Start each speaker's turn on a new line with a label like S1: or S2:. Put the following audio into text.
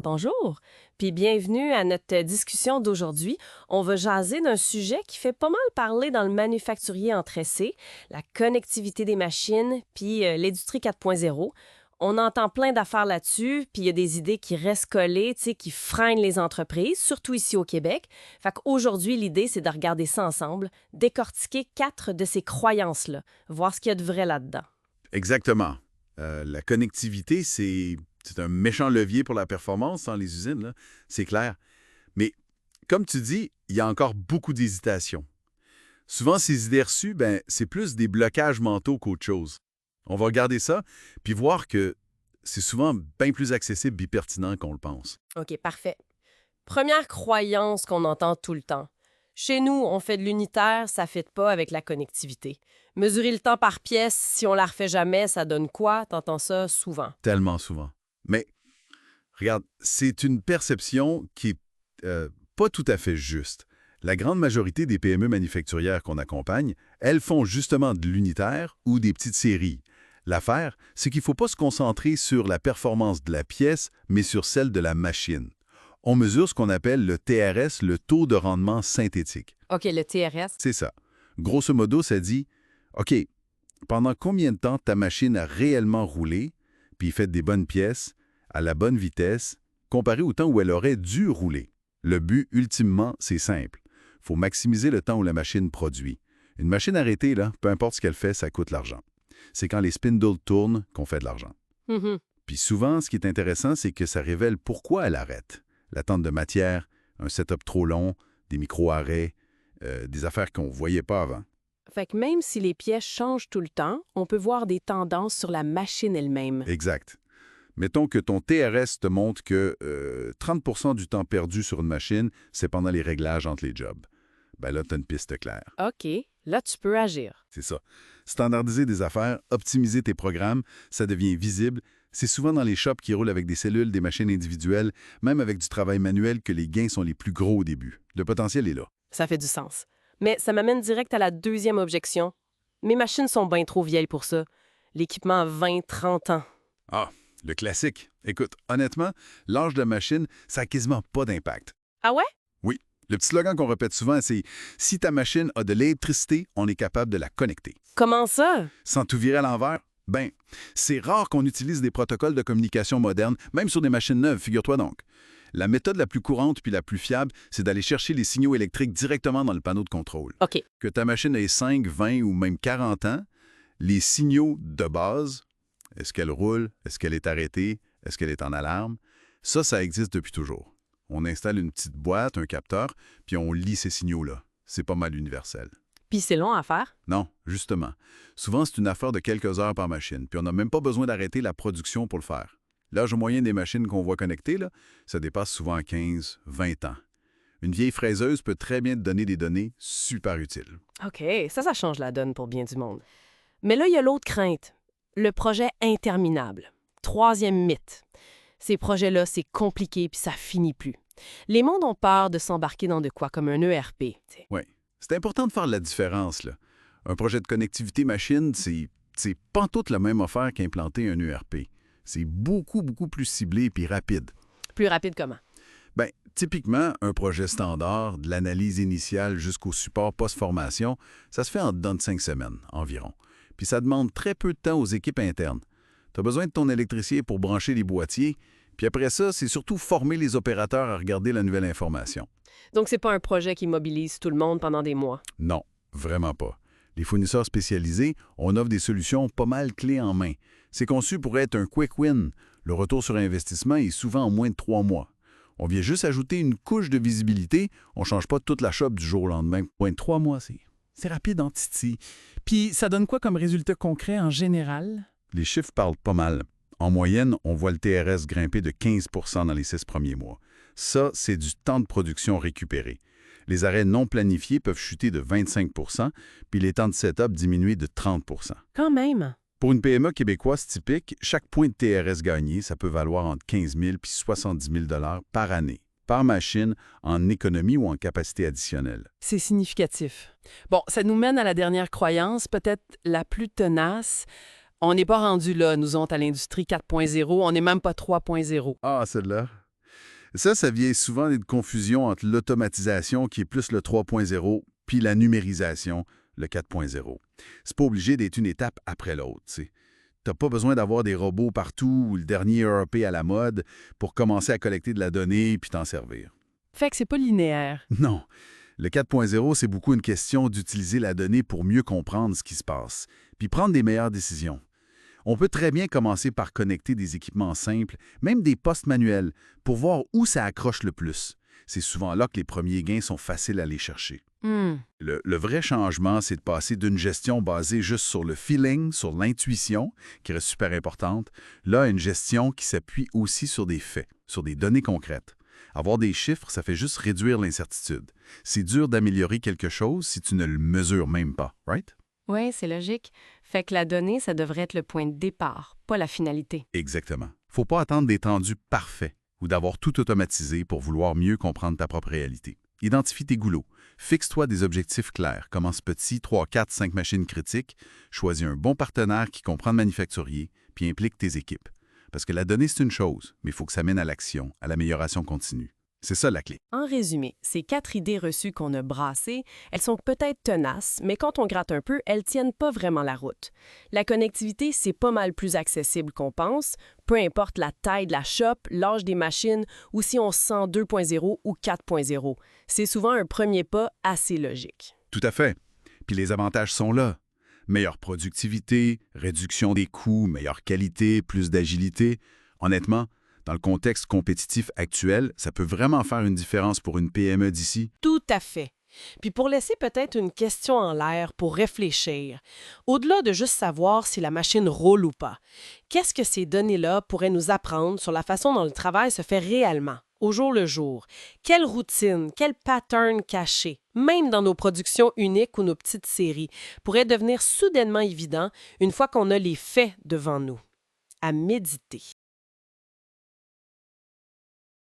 S1: Bonjour, puis bienvenue à notre discussion d'aujourd'hui. On va jaser d'un sujet qui fait pas mal parler dans le manufacturier en tressé, la connectivité des machines, puis l'industrie 4.0. On entend plein d'affaires là-dessus, puis il y a des idées qui restent collées, qui freinent les entreprises, surtout ici au Québec. Fait qu'aujourd'hui, l'idée, c'est de regarder ça ensemble, décortiquer 4 de ces croyances-là, voir ce qu'il y a de vrai là-dedans.
S2: Exactement. La connectivité, c'est un méchant levier pour la performance dans les usines, là. C'est clair. Mais comme tu dis, il y a encore beaucoup d'hésitations. Souvent, ces idées reçues, c'est plus des blocages mentaux qu'autre chose. On va regarder ça, puis voir que c'est souvent bien plus accessible et pertinent qu'on le pense.
S1: OK, parfait. Première croyance qu'on entend tout le temps. Chez nous, on fait de l'unitaire, ça ne fit pas avec la connectivité. Mesurer le temps par pièce, si on la refait jamais, ça donne quoi? T'entends ça souvent.
S2: Tellement souvent. Mais regarde, c'est une perception qui est pas tout à fait juste. La grande majorité des PME manufacturières qu'on accompagne, elles font justement de l'unitaire ou des petites séries. L'affaire, c'est qu'il ne faut pas se concentrer sur la performance de la pièce, mais sur celle de la machine. On mesure ce qu'on appelle le TRS, le taux de rendement synthétique.
S1: OK, le TRS.
S2: C'est ça. Grosso modo, ça dit, OK, pendant combien de temps ta machine a réellement roulé, puis fait des bonnes pièces, à la bonne vitesse, comparé au temps où elle aurait dû rouler. Le but, ultimement, c'est simple. Il faut maximiser le temps où la machine produit. Une machine arrêtée, là, peu importe ce qu'elle fait, ça coûte l'argent. C'est quand les spindles tournent qu'on fait de l'argent.
S1: Mhm.
S2: Puis souvent, ce qui est intéressant, c'est que ça révèle pourquoi elle arrête. L'attente de matière, un setup trop long, des micro-arrêts, des affaires qu'on ne voyait pas avant.
S1: Fait que même si les pièces changent tout le temps, on peut voir des tendances sur la machine elle-même.
S2: Exact. Mettons que ton TRS te montre que 30% du temps perdu sur une machine, c'est pendant les réglages entre les jobs. Ben là, tu as une piste claire.
S1: OK, là, tu peux agir.
S2: C'est ça. Standardiser des affaires, optimiser tes programmes, ça devient visible. C'est souvent dans les shops qui roulent avec des cellules, des machines individuelles, même avec du travail manuel, que les gains sont les plus gros au début. Le potentiel est là.
S1: Ça fait du sens. Mais ça m'amène direct à la deuxième objection. Mes machines sont bien trop vieilles pour ça. L'équipement a 20-30 ans.
S2: Ah, le classique. Écoute, honnêtement, l'âge de la machine, ça n'a quasiment pas d'impact.
S1: Ah ouais?
S2: Oui, le petit slogan qu'on répète souvent, c'est « Si ta machine a de l'électricité, on est capable de la connecter.
S1: Comment ça? »
S2: Sans tout virer à l'envers, c'est rare qu'on utilise des protocoles de communication modernes, même sur des machines neuves, figure-toi donc. La méthode la plus courante puis la plus fiable, c'est d'aller chercher les signaux électriques directement dans le panneau de contrôle.
S1: OK.
S2: Que ta machine ait 5, 20 ou même 40 ans, les signaux de base, est-ce qu'elle roule, est-ce qu'elle est arrêtée, est-ce qu'elle est en alarme, ça existe depuis toujours. On installe une petite boîte, un capteur, puis on lit ces signaux-là. C'est pas mal universel.
S1: Puis c'est long à faire?
S2: Non, justement. Souvent, c'est une affaire de quelques heures par machine, puis on n'a même pas besoin d'arrêter la production pour le faire. L'âge moyen des machines qu'on voit connectées, là, ça dépasse souvent 15, 20 ans. Une vieille fraiseuse peut très bien te donner des données super utiles.
S1: OK, ça change la donne pour bien du monde. Mais là, il y a l'autre crainte. Le projet interminable. Troisième mythe. Ces projets-là, c'est compliqué puis ça finit plus. Les mondes ont peur de s'embarquer dans de quoi, comme un ERP. T'sais.
S2: Oui, c'est important de faire la différence, là. Un projet de connectivité machine, c'est pas toute la même affaire qu'implanter un ERP. C'est beaucoup, beaucoup plus ciblé et rapide.
S1: Plus rapide comment?
S2: Typiquement, un projet standard, de l'analyse initiale jusqu'au support post-formation, ça se fait en dedans de 5 semaines environ. Puis ça demande très peu de temps aux équipes internes. Tu as besoin de ton électricien pour brancher les boîtiers, puis après ça, c'est surtout former les opérateurs à regarder la nouvelle information.
S1: Donc, c'est pas un projet qui mobilise tout le monde pendant des mois.
S2: Non, vraiment pas. Les fournisseurs spécialisés, on offre des solutions pas mal clés en main. C'est conçu pour être un quick win. Le retour sur investissement est souvent en moins de 3 mois. On vient juste ajouter une couche de visibilité, on ne change pas toute la shop du jour au lendemain. Moins de 3 mois, c'est rapide en titi.
S3: Puis ça donne quoi comme résultat concret en général?
S2: Les chiffres parlent pas mal. En moyenne, on voit le TRS grimper de 15 % dans les 6 premiers mois. Ça, c'est du temps de production récupéré. Les arrêts non planifiés peuvent chuter de 25 % puis les temps de setup diminuer de 30 %.
S1: Quand même.
S2: Pour une PME québécoise typique, chaque point de TRS gagné, ça peut valoir entre 15 000 et 70 000 $ par année, par machine, en économie ou en capacité additionnelle.
S3: C'est significatif. Bon, ça nous mène à la dernière croyance, peut-être la plus tenace. On n'est pas rendu là, nous autres, à l'industrie 4.0, on n'est même pas 3.0.
S2: Ah, celle-là? Ça vient souvent d'une confusion entre l'automatisation, qui est plus le 3.0, puis la numérisation, le 4.0. C'est pas obligé d'être une étape après l'autre, tu sais. T'as pas besoin d'avoir des robots partout ou le dernier ERP à la mode pour commencer à collecter de la donnée puis t'en servir.
S3: Fait que c'est pas linéaire.
S2: Non. Le 4.0, c'est beaucoup une question d'utiliser la donnée pour mieux comprendre ce qui se passe, puis prendre des meilleures décisions. On peut très bien commencer par connecter des équipements simples, même des postes manuels, pour voir où ça accroche le plus. C'est souvent là que les premiers gains sont faciles à aller chercher. Le vrai changement, c'est de passer d'une gestion basée juste sur le feeling, sur l'intuition, qui reste super importante, là à une gestion qui s'appuie aussi sur des faits, sur des données concrètes. Avoir des chiffres, ça fait juste réduire l'incertitude. C'est dur d'améliorer quelque chose si tu ne le mesures même pas, right?
S1: Oui, c'est logique. Fait que la donnée, ça devrait être le point de départ, pas la finalité.
S2: Exactement. Faut pas attendre d'être rendu parfait ou d'avoir tout automatisé pour vouloir mieux comprendre ta propre réalité. Identifie tes goulots. Fixe-toi des objectifs clairs. Commence petit, 3, 4, 5 machines critiques. Choisis un bon partenaire qui comprend le manufacturier, puis implique tes équipes. Parce que la donnée, c'est une chose, mais il faut que ça mène à l'action, à l'amélioration continue. C'est ça la clé.
S1: En résumé, ces 4 idées reçues qu'on a brassées, elles sont peut-être tenaces, mais quand on gratte un peu, elles tiennent pas vraiment la route. La connectivité, c'est pas mal plus accessible qu'on pense, peu importe la taille de la shop, l'âge des machines ou si on se sent 2.0 ou 4.0. C'est souvent un premier pas assez logique.
S2: Tout à fait. Puis les avantages sont là. Meilleure productivité, réduction des coûts, meilleure qualité, plus d'agilité. Honnêtement, dans le contexte compétitif actuel, ça peut vraiment faire une différence pour une PME d'ici.
S1: Tout à fait. Puis pour laisser peut-être une question en l'air pour réfléchir, au-delà de juste savoir si la machine roule ou pas, qu'est-ce que ces données-là pourraient nous apprendre sur la façon dont le travail se fait réellement, au jour le jour? Quelle routine, quel pattern caché, même dans nos productions uniques ou nos petites séries, pourrait devenir soudainement évident une fois qu'on a les faits devant nous? À méditer.